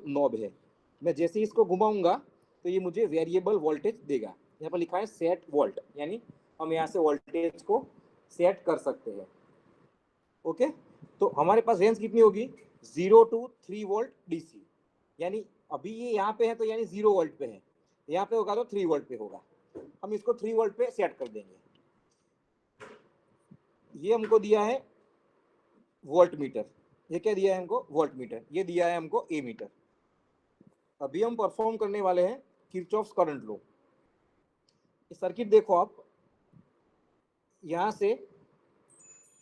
Knob है, मैं जैसे ही इसको घुमाऊंगा तो ये मुझे वेरिएबल वोल्टेज देगा। यहाँ पर लिखा है सेट वोल्ट, यानी हम यहाँ से वोल्टेज को सेट कर सकते हैं। ओके, तो हमारे पास रेंज कितनी होगी, 0 to 3 वोल्ट डीसी, यानी अभी ये यहाँ पे है तो यानी 0 वोल्ट पे है, यहाँ पे होगा तो 3 वोल्ट पे होगा। हम इसको 3 वोल्ट पे सेट कर देंगे। ये हमको दिया है वोल्ट मीटर, ये क्या दिया है हमको, वोल्ट मीटर, ये दिया है हमको ए मीटर। अभी हम परफॉर्म करने वाले हैं किरचॉफ्स करंट लॉ। सर्किट देखो आप, यहाँ से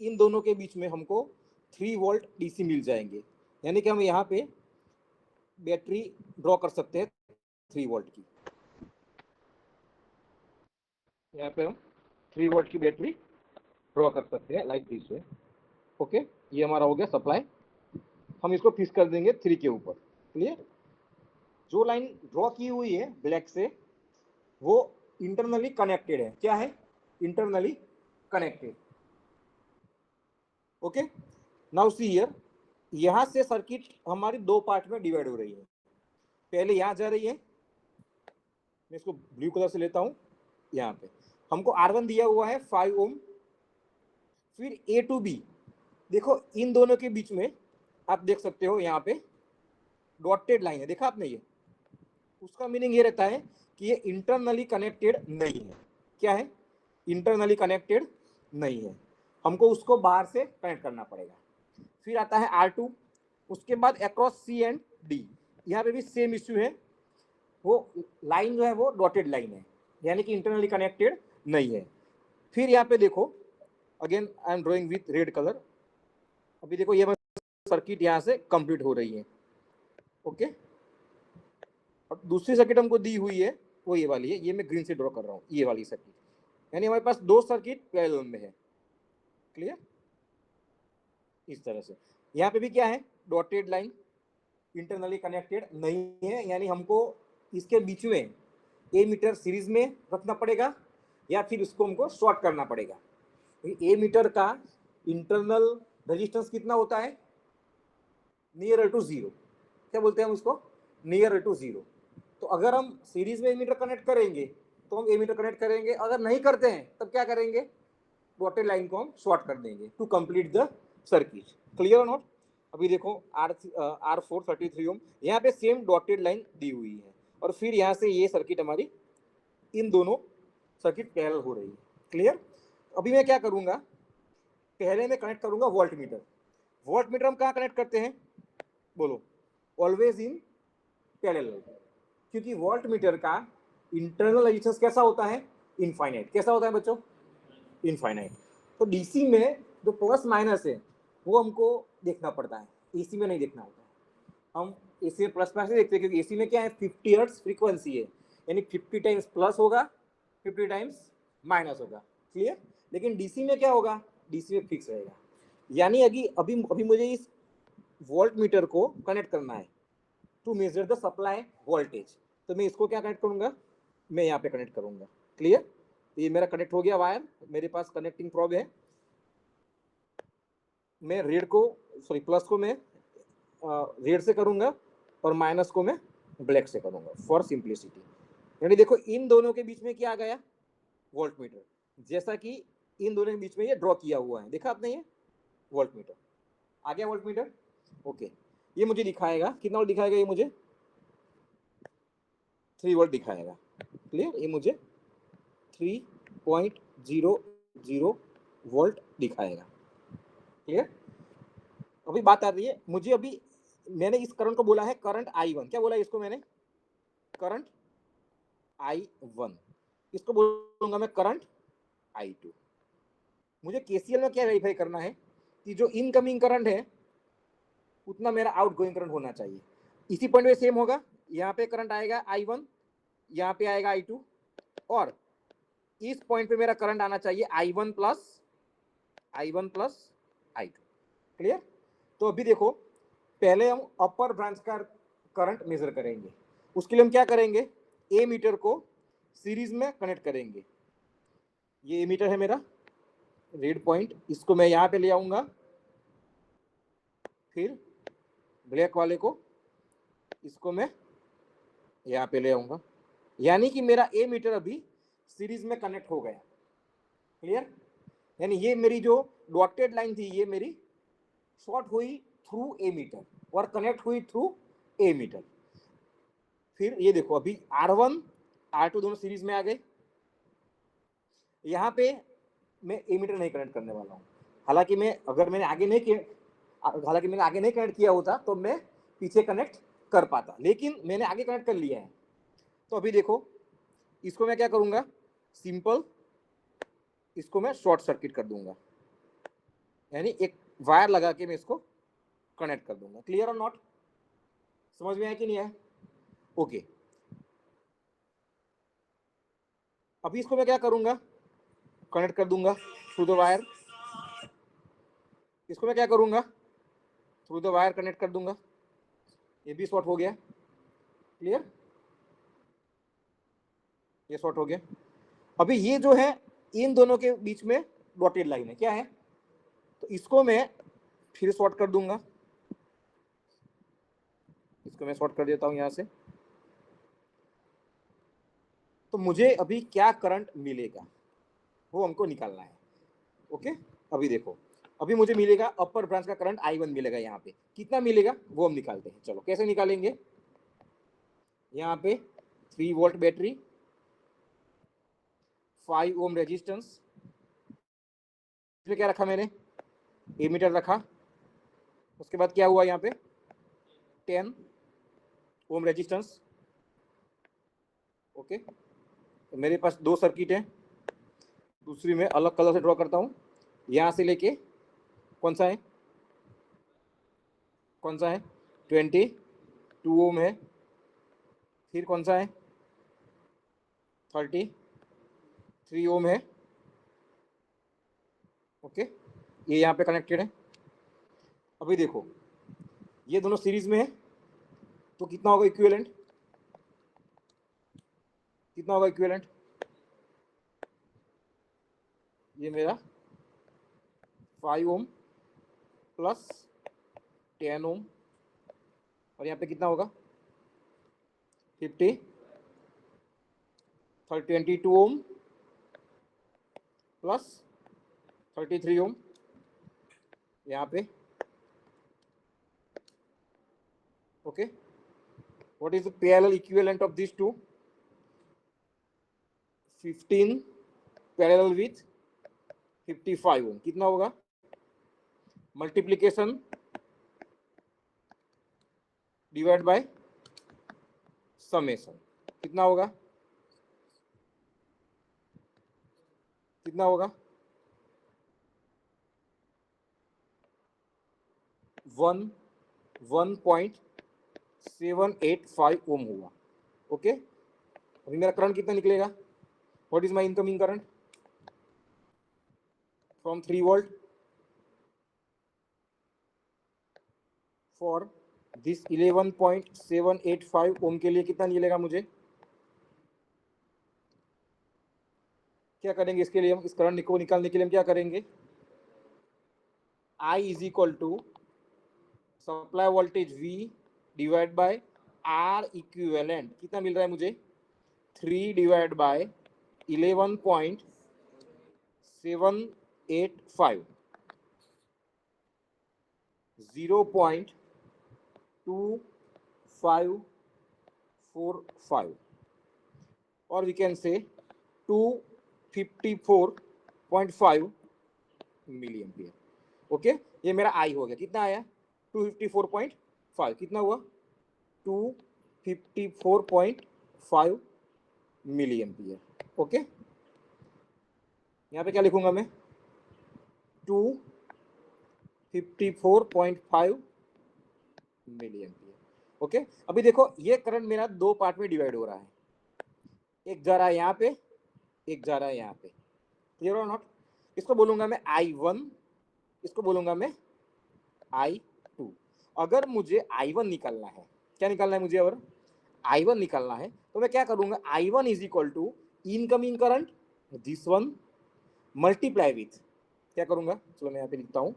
इन दोनों के बीच में हमको 3 वोल्ट डीसी मिल जाएंगे, यानी कि हम यहाँ पे बैटरी ड्रॉ कर सकते हैं 3 वोल्ट की। यहाँ पे हम 3 वोल्ट की बैटरी ड्रॉ कर सकते हैं लाइक दिस वे। ओके, ये हमारा हो गया सप्लाई। हम इसको फिक्स कर देंगे 3 के ऊपर। क्लियर? जो लाइन ड्रॉ की हुई है ब्लैक से वो इंटरनली कनेक्टेड है। क्या है? Internally connected. Okay, now see here, यहां से सर्किट हमारी दो पार्ट में डिवाइड हो रही है। पहले यहां जा रही है, मैं इसको ब्लू कलर से लेता हूं। यहाँ पे हमको R1 दिया हुआ है 5 ओम, फिर A to B। देखो इन दोनों के बीच में आप देख सकते हो यहाँ पे डॉटेड लाइन है, देखा आपने? ये उसका मीनिंग ये रहता है कि ये इंटरनली कनेक्टेड नहीं है। क्या है? इंटरनली कनेक्टेड नहीं है, हमको उसको बाहर से कनेक्ट करना पड़ेगा। फिर आता है R2, उसके बाद अक्रॉस C एंड D। यहाँ पे भी सेम इश्यू है, वो लाइन जो है वो डॉटेड लाइन है, यानी कि इंटरनली कनेक्टेड नहीं है। फिर यहाँ पे देखो, again I am drawing with red colour. अभी देखो ये सर्किट यहाँ से कंप्लीट हो रही है। ओके, और दूसरी सर्किट हमको दी हुई है वो ये वाली है, ये मैं ग्रीन से ड्रॉ कर रहा हूँ, ये वाली सर्किट, यानी हमारे पास दो सर्किट पैरेलल में है। क्लियर? इस तरह से यहाँ पे भी क्या है, डॉटेड लाइन, इंटरनली कनेक्टेड नहीं है, यानी हमको इसके बीच में ए मीटर सीरीज में रखना पड़ेगा या फिर इसको हमको शॉर्ट करना पड़ेगा। ए मीटर का इंटरनल रेजिस्टेंस कितना होता है, नियर टू जीरो। क्या बोलते हैं हम उसको, नियर टू जीरो। तो अगर हम सीरीज में ए मीटर कनेक्ट करेंगे तो हम ए मीटर कनेक्ट करेंगे, अगर नहीं करते हैं तब क्या करेंगे, डॉटेड लाइन को हम शॉर्ट कर देंगे to complete the circuit. Clear और नॉट? अभी देखो R433 ओम, यहाँ पे सेम डॉटेड लाइन दी हुई है, और फिर यहाँ से ये सर्किट हमारी इन दोनों सर्किट पैरेलल हो रही है। क्लियर? अभी मैं क्या करूँगा, पहले मैं कनेक्ट करूँगा वोल्ट मीटर। वोल्ट मीटर हम कहाँ कनेक्ट करते हैं, बोलो? ऑलवेज इन पैरेलल, क्योंकि वोल्ट मीटर का इंटरनल रेजिस्टेंस कैसा होता है, इनफाइनाइट। कैसा होता है बच्चों? इनफाइनाइट। तो डीसी में जो प्लस माइनस है वो हमको देखना पड़ता है, एसी में नहीं देखना होता है। हम एसी में प्लस माइनस देखते हैं क्योंकि एसी में क्या है, 50 हर्ट्ज फ्रीक्वेंसी है, यानी 50 टाइम्स प्लस होगा, 50 टाइम्स माइनस होगा। क्लियर? लेकिन डीसी में क्या होगा, डीसी में फिक्स रहेगा। यानी अभी मुझे इस वोल्ट मीटर को कनेक्ट करना है to measure the supply voltage, तो मैं इसको क्या कनेक्ट करूंगा, मैं यहाँ पे कनेक्ट करूंगा। क्लियर? ये मेरा कनेक्ट हो गया वायर, मेरे पास कनेक्टिंग प्रोब है। मैं रेड को, सॉरी प्लस को मैं रेड से करूंगा और माइनस को मैं ब्लैक से करूंगा फॉर सिंप्लिसिटी। यानी देखो इन दोनों के बीच में क्या आ गया, वोल्ट मीटर, जैसा कि इन दोनों के बीच में ये ड्रॉ किया हुआ है, देखा आपने? ये वोल्ट मीटर आ गया, वोल्ट मीटर। ओके, ये मुझे दिखाएगा कितना वोल्ट दिखाएगा, ये मुझे 3 वोल्ट दिखाएगा। क्लियर? ये मुझे 3.00 वोल्ट दिखाएगा। क्लियर? अभी बात आ रही है मुझे, अभी मैंने इस करंट को बोला है करंट I1। क्या बोला है इसको मैंने, करंट I1। इसको बोलूंगा मैं करंट I2। मुझे केसीएल में क्या वेरीफाई करना है कि जो इनकमिंग करंट है उतना मेरा आउटगोइंग करंट होना चाहिए। इसी पॉइंट पे सेम होगा, यहाँ पे करंट आएगा I1, यहाँ पे आएगा I2, और इस पॉइंट पे मेरा करंट आना चाहिए I1 प्लस I2। क्लियर? तो अभी देखो, पहले हम अपर ब्रांच का करंट मेजर करेंगे। उसके लिए हम क्या करेंगे, ए मीटर को सीरीज में कनेक्ट करेंगे। ये ए मीटर है मेरा, रेड पॉइंट, इसको मैं यहाँ पे ले आऊंगा, फिर ब्लैक वाले को इसको मैं यहाँ पे ले आऊंगा, यानी कि मेरा ए मीटर अभी सीरीज में कनेक्ट हो गया। क्लियर? यानी ये मेरी जो डॉटेड लाइन थी ये मेरी शॉर्ट हुई थ्रू ए मीटर और कनेक्ट हुई थ्रू ए मीटर। फिर ये देखो अभी R1 R2 दोनों सीरीज में आ गए। यहाँ पे मैं ए मीटर नहीं कनेक्ट करने वाला हूँ, हालांकि मैंने आगे नहीं कनेक्ट किया होता तो मैं पीछे कनेक्ट कर पाता, लेकिन मैंने आगे कनेक्ट कर लिया है। तो अभी देखो इसको मैं क्या करूंगा, सिंपल इसको मैं शॉर्ट सर्किट कर दूंगा, यानी एक वायर लगा के मैं इसको कनेक्ट कर दूंगा। क्लियर और नॉट? समझ में आया कि नहीं आया? ओके। अभी इसको मैं क्या करूंगा, कनेक्ट कर दूंगा थ्रू द वायर। इसको मैं क्या करूंगा, थ्रू द वायर कनेक्ट कर दूंगा। ये भी शॉर्ट हो गया। क्लियर? ये शॉर्ट हो गया। अभी ये जो है इन दोनों के बीच में डॉटेड लाइन है, क्या है, तो इसको मैं फिर शॉर्ट कर दूंगा। इसको मैं शॉर्ट कर देता हूं यहां से। तो मुझे अभी क्या करंट मिलेगा वो हमको निकालना है। ओके, अभी देखो अभी मुझे मिलेगा अपर ब्रांच का करंट I1 मिलेगा। यहाँ पे कितना मिलेगा वो हम निकालते हैं। चलो कैसे निकालेंगे, यहाँ पे 3 वोल्ट बैटरी, 5 ओम रेजिस्टेंस, इसमें क्या रखा मैंने, एमीटर रखा। उसके बाद क्या हुआ, यहाँ पे 10 ओम रेजिस्टेंस। ओके, तो मेरे पास 2 सर्किट है, दूसरी मैं अलग कलर से ड्रॉ करता हूँ। यहाँ से लेके कौन सा है 22 ओम है, फिर कौन सा है 33 ओम है। ओके, ये यहाँ पे कनेक्टेड है। अभी देखो ये दोनों सीरीज में है, तो कितना होगा इक्विवेलेंट, कितना होगा इक्विवेलेंट, ये मेरा 5 ओम प्लस 10 ओम, और यहाँ पे कितना होगा 22 ओम प्लस 33 ओम यहाँ पे। Okay, what is the parallel equivalent of this two, 15 parallel with 55 ohm, कितना होगा, मल्टीप्लीकेशन डिवाइड बाय समेशन, कितना होगा, कितना होगा 1.785 ओम हुआ। ओके, अभी मेरा करंट कितना निकलेगा, what is my incoming current from 3 volt for this 11.785 ओम के लिए कितना निकलेगा मुझे, क्या करेंगे इसके लिए हम, इस करंट को निकालने के लिए हम क्या करेंगे, I is equal to supply voltage V divide by R equivalent, कितना मिल रहा है मुझे 3 डिवाइड बाय 11.785, 0.2545, और वी कैन से 254.5 मिली एम्पियर। ओके, ये मेरा आई हो गया, कितना आया 254.5, कितना हुआ 254.5 मिली एम्पियर। ओके, यहाँ पे क्या लिखूंगा मैं 254.5 मिली एम्पियर। ओके, अभी देखो ये करंट मेरा 2 पार्ट में डिवाइड हो रहा है, एक जा रहा है यहाँ पे, एक जा रहा है यहाँ पे। क्लियर और नॉट? इसको बोलूंगा मैं I1, इसको बोलूंगा मैं I2। अगर मुझे I1 निकालना है, क्या निकालना है मुझे, अगर I1 निकालना है तो मैं क्या करूंगा, I1 is equal to incoming current this one multiply with, क्या करूंगा, चलो मैं यहाँ पे लिखता हूँ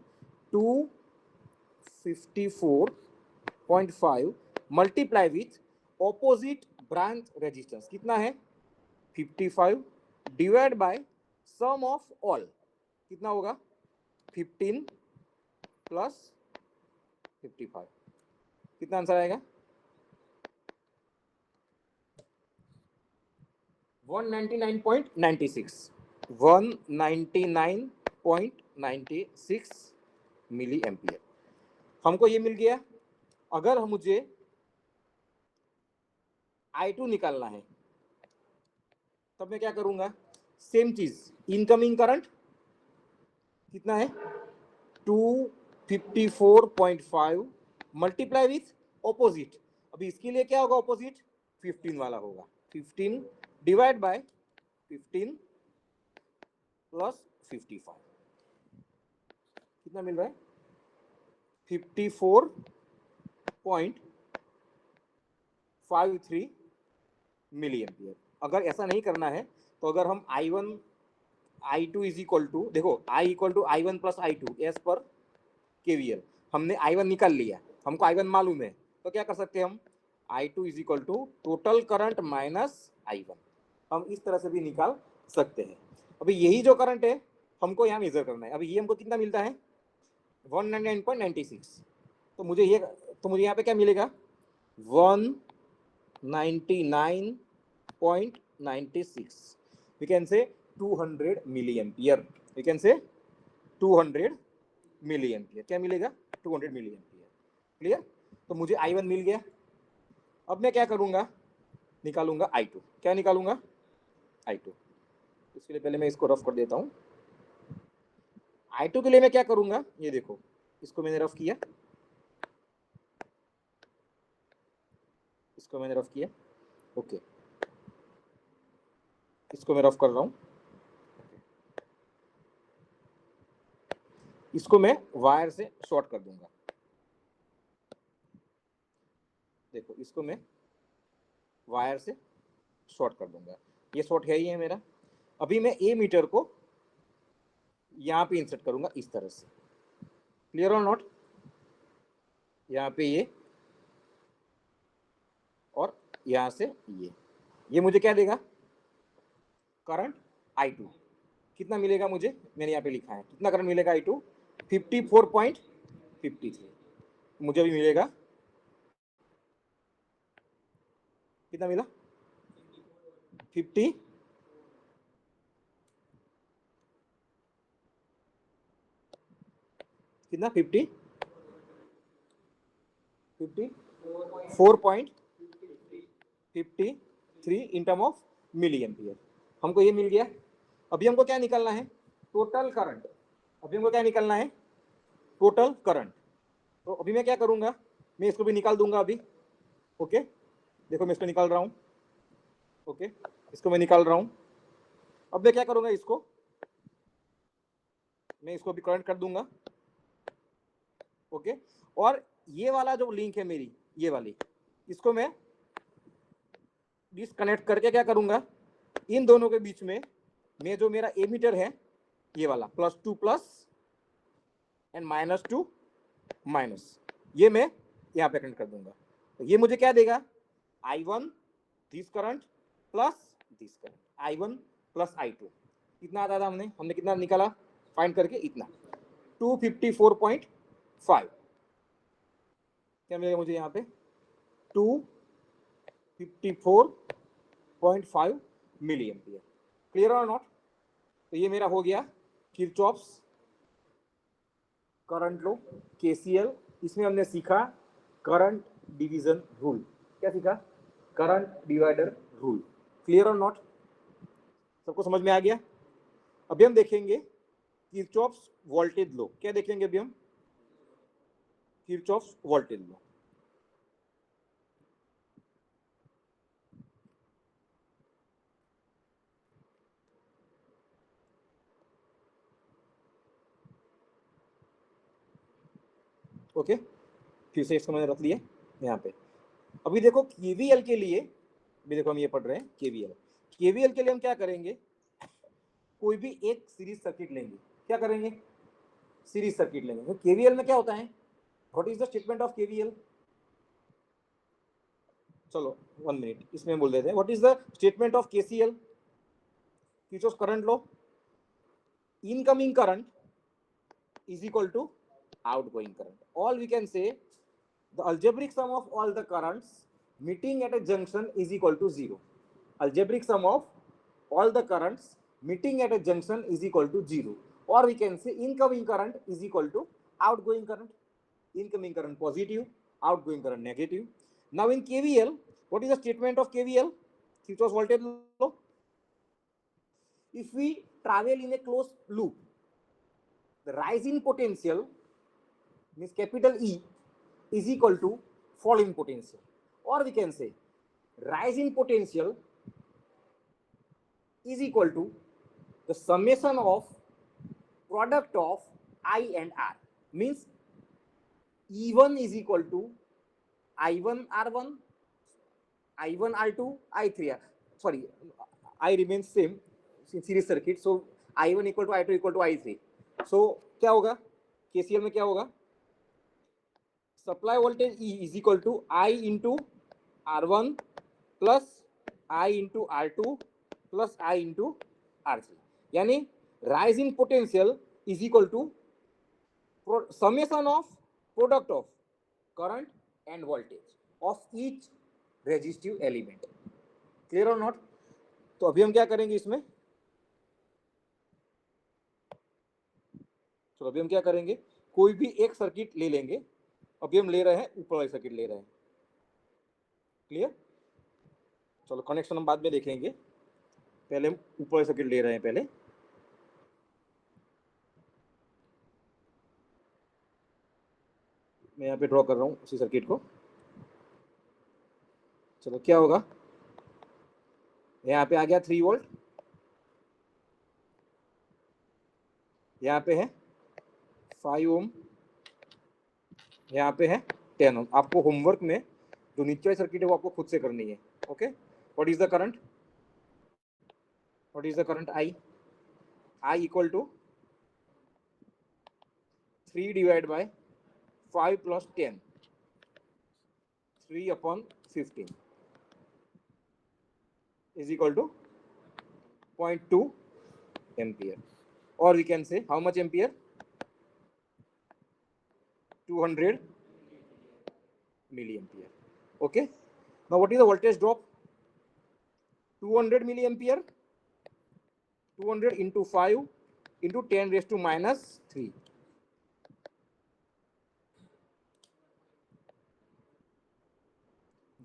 254.5 multiply with opposite branch resistance कितना है 55 divide by sum of all कितना होगा 15 प्लस 55 कितना आंसर आएगा 199.96 मिली एम्पियर हमको ये मिल गया। अगर मुझे I2 निकालना है तब मैं क्या करूंगा सेम चीज इनकमिंग करंट कितना है 254.5 मल्टीप्लाई विथ ऑपोजिट। अभी इसके लिए क्या होगा ऑपोजिट 15 वाला होगा 15 डिवाइड बाय 15 प्लस 55 कितना मिल रहा है 54.53 मिली एम्पियर। अगर ऐसा नहीं करना है तो अगर हम I1 I2 is equal to देखो I equal to I1 plus I2 as per KVL हमने I1 निकाल लिया हमको I1 मालूम है तो क्या कर सकते हैं हम I2 is equal to total current minus I1 हम इस तरह से भी निकाल सकते हैं। अभी यही जो करंट है हमको यहाँ मेजर करना है। अभी ये हमको कितना मिलता है 199.96 तो मुझे यहाँ पे क्या मिलेगा 199.96 वी कैन से 200 मिली एम्पियर वी कैन से 200 मिली एम्पियर क्या मिलेगा 200 मिली एम्पियर क्लियर। तो मुझे I1 मिल गया। अब मैं क्या करूंगा निकालूंगा I2 क्या निकालूंगा I2 इसके लिए पहले मैं इसको रफ कर देता हूं। I2 के लिए मैं क्या करूंगा ये देखो इसको मैंने रफ किया इसको मैंने रफ किया ओके इसको मैं रफ कर रहा हूं इसको मैं वायर से शॉर्ट कर दूंगा देखो इसको मैं वायर से शॉर्ट कर दूंगा ये शॉर्ट है ही है मेरा। अभी मैं ए मीटर को यहाँ पे इंसर्ट करूंगा इस तरह से क्लियर और नॉट यहाँ पे ये और यहाँ से ये मुझे क्या देगा करंट I2 कितना मिलेगा मुझे मैंने यहाँ पे लिखा है कितना करंट मिलेगा I2 54.53 मुझे अभी मिलेगा कितना मिला 50 कितना 54.53 in term of milli ampere हमको ये मिल गया। अभी हमको क्या निकालना है टोटल करंट अभी हमको क्या निकालना है टोटल करंट। तो अभी मैं क्या करूंगा मैं इसको भी निकाल दूंगा अभी ओके देखो मैं इसको निकाल रहा हूं ओके इसको मैं निकाल रहा हूं। अब मैं क्या करूंगा इसको मैं इसको भी करंट कर दूंगा ओके और ये वाला जो लिंक है मेरी ये वाली इसको मैं डिस्कनेक्ट करके क्या करूंगा इन दोनों के बीच में मैं जो मेरा एमीटर है ये वाला +2 प्लस एंड -2 माइनस ये मैं यहाँ पे कनेक्ट कर दूंगा। तो ये मुझे क्या देगा I1 this current plus this current I1 plus I2 कितना आता था हमने कितना निकाला फाइंड करके इतना 254.5 क्या मिलेगा मुझे यहाँ पे 254.5 मिली एम्पियर क्लियर और नॉट। तो ये मेरा हो गया किरचॉफ्स करंट लो KCL इसमें हमने सीखा करंट डिवीजन रूल क्या सीखा करंट डिवाइडर रूल क्लियर और नॉट सबको समझ में आ गया। अभी हम देखेंगे किरचॉफ्स वोल्टेज लो क्या देखेंगे अभी हम किरचॉफ्स वोल्टेज लो ओके फिर से इसको मैंने रख लिया यहाँ पे। अभी देखो KVL के लिए भी देखो हम ये पढ़ रहे हैं KVL के लिए हम क्या करेंगे कोई भी एक सीरीज सर्किट लेंगे क्या करेंगे सीरीज सर्किट लेंगे। तो KVL में क्या होता है what is the statement of KVL चलो 1 मिनट इसमें बोल देते हैं what is the statement of KCL Kirchhoff current law incoming current is equal to outgoing current. All we can say the algebraic sum of all the currents meeting at a junction is equal to 0. Algebraic sum of all the currents meeting at a junction is equal to 0. Or we can say incoming current is equal to outgoing current. Incoming current positive, outgoing current negative. Now in KVL, what is the statement of KVL? Kirchhoff's voltage law. If we travel in a closed loop, the rise in potential means capital E is equal to fall in potential, or we can say rise in potential is equal to the summation of product of I and R. Means E1 is equal to I1 R1, I1 R2, I3 R. Sorry, I remains same in series circuit, so I1 equal to I2 equal to I3. So क्या होगा KCL में क्या होगा supply voltage E is equal to I into R1 plus I into R2 plus I into R3. यानी rise in potential is equal to summation of product of current and voltage of each resistive element. Clear or not? तो अभी हम क्या करेंगे इसमें तो अभी हम क्या करेंगे कोई भी एक सर्किट ले लेंगे अभी हम ले रहे हैं ऊपर वाली सर्किट ले रहे हैं क्लियर चलो कनेक्शन हम बाद में देखेंगे पहले हम ऊपर वाली सर्किट ले रहे हैं पहले मैं यहाँ पे ड्रॉ कर रहा हूँ उसी सर्किट को चलो क्या होगा यहाँ पे आ गया 3 वोल्ट यहाँ पे है 5 ओम यहाँ पे है 10 ओम आपको होमवर्क में जो नीचे वाली सर्किट है वो आपको खुद से करनी है okay what is the current I equal to 3 divide by 5 plus 10 3/15 is equal to 0.2 ampere or we can say how much ampere 200 milliampere okay now what is the voltage drop 200 milliampere 200 into 5 into 10 raised to minus 3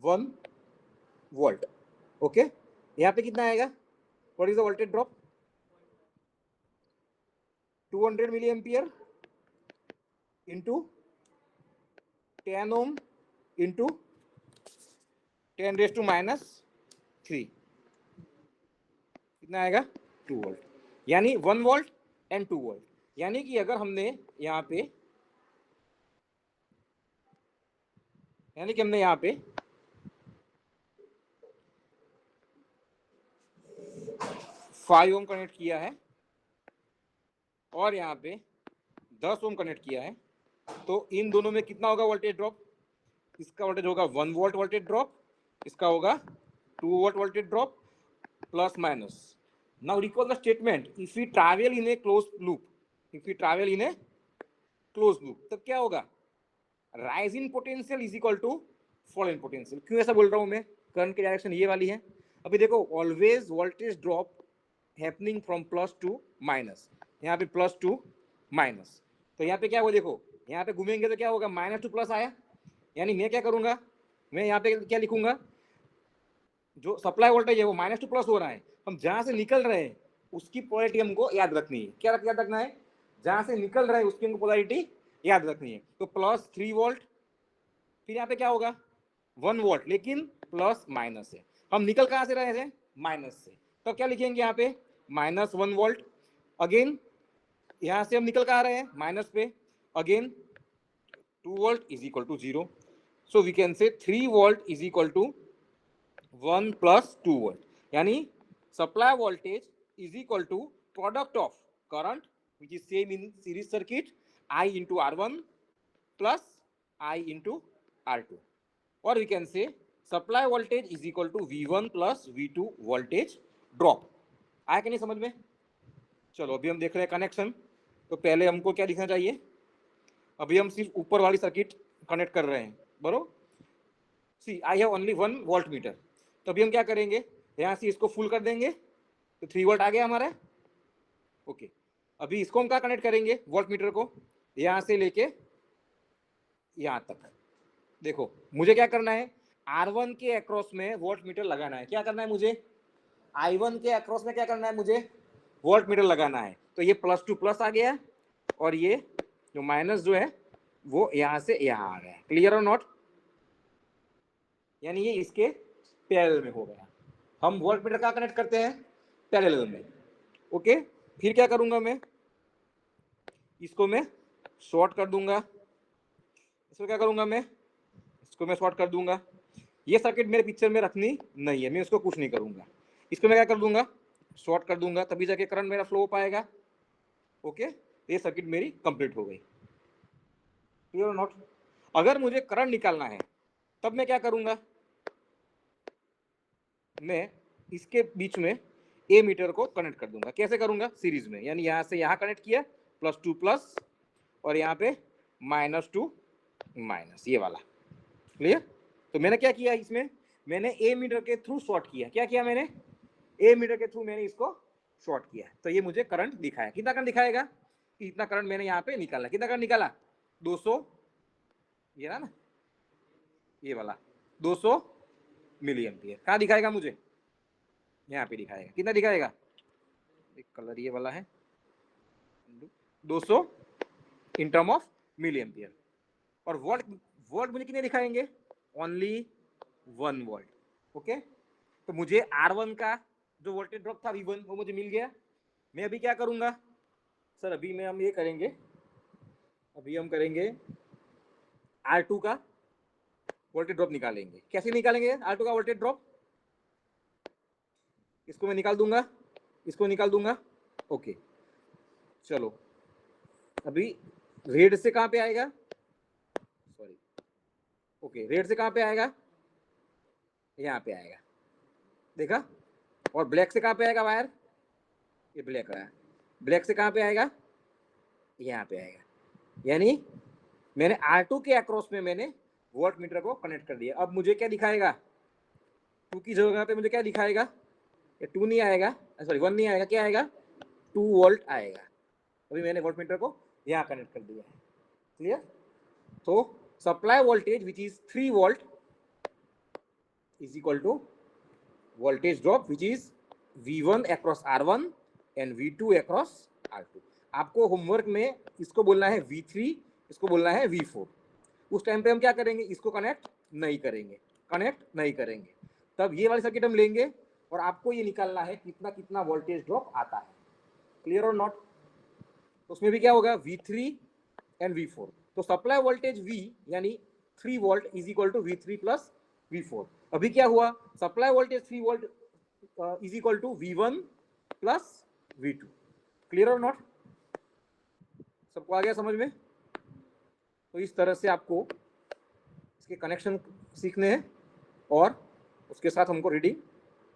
1 volt okay यहाँ पे कितना आएगा what is the voltage drop 200 milliampere into 10 ohm into 10 raise to minus 3 कितना आएगा 2 volt यानी 1 volt and 2 volt यानी कि अगर हमने यहाँ पे 5 ओम कनेक्ट किया है और यहाँ पे 10 ओम कनेक्ट किया है तो इन दोनों में कितना होगा वोल्टेज ड्रॉप इसका वोल्टेज होगा 1 वोल्ट वोल्टेज ड्रॉप इसका होगा 2 volt voltage drop plus minus now recall the statement if we travel in a close loop तब क्या होगा rise in potential is equal to fall in potential क्यों ऐसा बोल रहा हूं मैं करंट की डायरेक्शन ये वाली है अभी देखो always voltage drop happening from plus two minus यहाँ पे प्लस टू माइनस तो यहाँ पे क्या होगा देखो यहाँ पे घूमेंगे तो क्या होगा माइनस टू प्लस आया यानी मैं क्या करूंगा मैं यहाँ पे क्या लिखूंगा जो सप्लाई वोल्टेज है वो माइनस टू प्लस हो रहा है हम जहां से निकल रहे हैं उसकी पोलैरिटी हमको याद रखनी है क्या याद रखना है जहां से निकल रहे हैं उसकी हमको पोलैरिटी याद रखनी है तो प्लस 3 वोल्ट फिर यहाँ पे क्या होगा 1 वोल्ट लेकिन प्लस माइनस है हम निकल कहां से रहे थे माइनस से तो क्या लिखेंगे यहाँ पे माइनस 1 वोल्ट अगेन यहां से हम निकल कहां रहे हैं माइनस पे again 2 volt is equal to 0 so we can say 3 volt is equal to 1 plus 2 volt यानी supply voltage is equal to product of current which is same in series circuit I into R1 plus I into R2 or we can say supply voltage is equal to V1 plus V2 voltage drop. आया कि नहीं समझ में? चलो अभी हम देख रहे हैं कनेक्शन। तो पहले हमको क्या दिखना चाहिए, अभी हम सिर्फ ऊपर वाली सर्किट कनेक्ट कर रहे हैं, बरोबर। See I have only 1 volt meter. तो अभी हम क्या करेंगे, यहाँ से इसको फुल कर देंगे तो 3 वोल्ट आ गया हमारा। ओके, अभी इसको हम क्या कनेक्ट करेंगे, वोल्ट मीटर को यहाँ से लेके यहाँ तक। देखो मुझे क्या करना है, R1 के अक्रॉस में वोल्ट मीटर लगाना है। क्या करना है मुझे, I1 के अक्रॉस में क्या करना है मुझे, वोल्ट मीटर लगाना है। तो ये प्लस टू प्लस आ गया और ये जो माइनस जो है वो यहाँ से यहाँ आ गया। क्लियर और नॉट? यानी ये इसके पैरेलल में हो गया। हम वोल्ट मीटर का कनेक्ट करते हैं पैरेलल में। ओके, फिर क्या करूंगा मैं, इसको मैं शॉर्ट कर दूंगा। इसको क्या करूंगा मैं, इसको मैं शॉर्ट कर दूंगा। ये सर्किट मेरे पिक्चर में रखनी नहीं है, मैं इसको कुछ नहीं करूंगा। इसको मैं क्या कर दूंगा, शॉर्ट कर दूंगा, तभी जाके करंट मेरा फ्लो हो पाएगा। ओके, ये सर्किट मेरी कंप्लीट हो गई। क्लियर और नॉट? अगर मुझे करंट निकालना है तब मैं क्या करूंगा, मैं इसके बीच में ए मीटर को कनेक्ट कर दूंगा। कैसे करूंगा, सीरीज में, यानी यहां से यहां कनेक्ट किया प्लस टू प्लस और यहाँ पे माइनस टू माइनस, ये वाला। क्लियर? तो मैंने क्या किया इसमें, मैंने ए मीटर के थ्रू शॉर्ट किया। क्या किया मैंने, ए मीटर के थ्रू मैंने इसको शॉर्ट किया। तो ये मुझे करंट दिखाया। कितना करंट दिखाएगा, कि इतना करंट मैंने यहाँ पे निकाला। कितना करंट निकाला, 200, ये ना ये वाला 200 मिली एम्पियर। कहाँ दिखाएगा मुझे, यहाँ पे दिखाएगा। कितना दिखाएगा, एक कलर ये वाला है, 200 in term of milli ampere. और वोल्ट, वोल्ट मुझे कितने दिखाएंगे, ओनली 1 वोल्ट। ओके, तो मुझे R1 का जो वोल्टेज ड्रॉप था V1 वो मुझे मिल गया। मैं अभी क्या करूंगा सर, अभी मैं हम ये करेंगे, अभी हम करेंगे R2 का वोल्टेज ड्रॉप निकालेंगे। कैसे निकालेंगे R2 का वोल्टेज ड्रॉप, इसको मैं निकाल दूंगा, इसको निकाल दूंगा। ओके, चलो अभी रेड से कहां पे आएगा, सॉरी, ओके रेड से कहां पे आएगा, यहाँ पे आएगा, देखा। और ब्लैक से कहां पे आएगा वायर, ये ब्लैक रहा, ब्लैक से कहां पे आएगा, यहाँ पे आएगा। यानी मैंने R2 के अक्रॉस में मैंने वोल्ट मीटर को कनेक्ट कर दिया। अब मुझे क्या दिखाएगा, 2 की जगह पे मुझे क्या दिखाएगा, ये 2 नहीं आएगा, सॉरी 1 नहीं आएगा, क्या आएगा, 2 वोल्ट आएगा। अभी मैंने वोल्ट मीटर को यहाँ कनेक्ट कर दिया है। क्लियर? तो supply voltage which is 3 volt is equal to voltage drop which is V1 across R1 and V2 across R2। आपको होमवर्क में इसको बोलना है V3, इसको बोलना है V4। उस टाइम पे हम क्या करेंगे, इसको कनेक्ट नहीं करेंगे, कनेक्ट नहीं करेंगे। तब ये वाली सर्किट हम लेंगे और आपको ये निकालना है कितना कितना वोल्टेज ड्रॉप आता है। क्लियर और नॉट? उसमें भी क्या होगा, V3 एंड V4। तो सप्लाई वोल्टेज V यानी 3 volt is equal to V3 plus V4। अभी क्या हुआ, supply voltage 3 volt is equal to V1 plus V2। Clear और नॉट? सबको आ गया समझ में? तो इस तरह से आपको इसके कनेक्शन सीखने हैं और उसके साथ हमको रीडिंग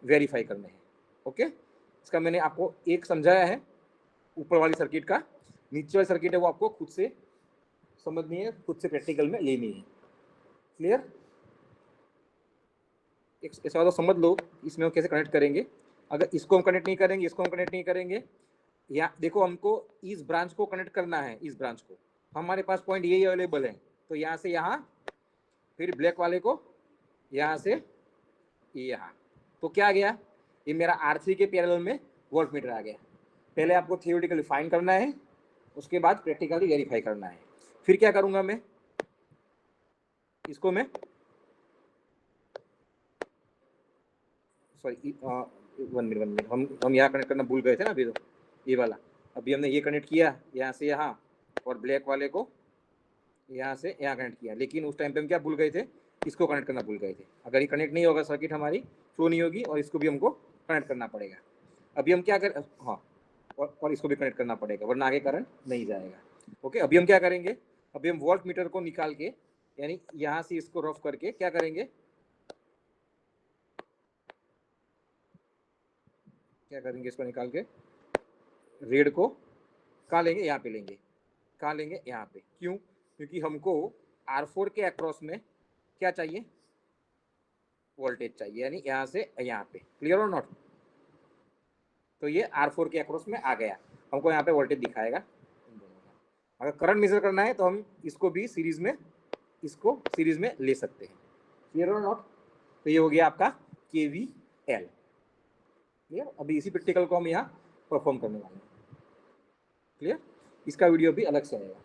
वेरीफाई करने हैं। ओके, इसका मैंने आपको एक समझाया है ऊपर वाली सर्किट का, नीचे वाली सर्किट है वो आपको खुद से समझनी है, खुद से प्रैक्टिकल में लेनी है। क्लियर? एक ऐसा तो समझ लो इसमें हम कैसे कनेक्ट करेंगे। अगर इसको हम कनेक्ट नहीं करेंगे, इसको हम कनेक्ट नहीं करेंगे, या देखो हमको इस ब्रांच को कनेक्ट करना है, इस ब्रांच को, हमारे पास पॉइंट यही अवेलेबल है। तो यहाँ से यहाँ, फिर ब्लैक वाले को यहाँ से यहाँ, तो क्या आ गया, ये मेरा R3 के पैरेलल में वोल्ट मीटर आ गया। पहले आपको थियोरेटिकली फाइंड करना है, उसके बाद प्रैक्टिकली वेरीफाई करना है। फिर क्या करूंगा मैं, इसको मैं सॉरी 1 मिनट हम यहाँ कनेक्ट करना भूल गए थे ना अभी, तो ये वाला अभी हमने ये कनेक्ट किया यहाँ से यहाँ, और ब्लैक वाले को यहाँ से यहाँ कनेक्ट किया। लेकिन उस टाइम पे हम क्या भूल गए थे, इसको कनेक्ट करना भूल गए थे। अगर ये कनेक्ट नहीं होगा सर्किट हमारी फ्लो नहीं होगी, और इसको भी हमको कनेक्ट करना पड़ेगा। अभी हम क्या कर, हाँ, और इसको भी कनेक्ट करना पड़ेगा, वरना आगे करंट नहीं जाएगा। ओके, अभी हम क्या करेंगे, अभी हम वोल्ट मीटर को निकाल के, यानी यहाँ से इसको रफ करके क्या करेंगे, क्या करेंगे, इसको निकाल के रेड को कहाँ लेंगे, यहाँ पे लेंगे, कहाँ लेंगे, यहाँ पे। क्यों? क्योंकि हमको R4 के अक्रॉस में क्या चाहिए, वोल्टेज चाहिए, यानी यहाँ से यहाँ पे। क्लियर और नॉट? तो ये R4 के अक्रॉस में आ गया, हमको यहाँ पे वोल्टेज दिखाएगा। अगर करंट मेजर करना है तो हम इसको भी सीरीज में, इसको सीरीज में ले सकते हैं। क्लियर और नॉट? तो ये हो गया आपका KVL। क्लियर? अभी इसी प्रैक्टिकल को हम यहाँ परफॉर्म करने वाले हैं। क्लियर? इसका वीडियो भी अलग से आएगा।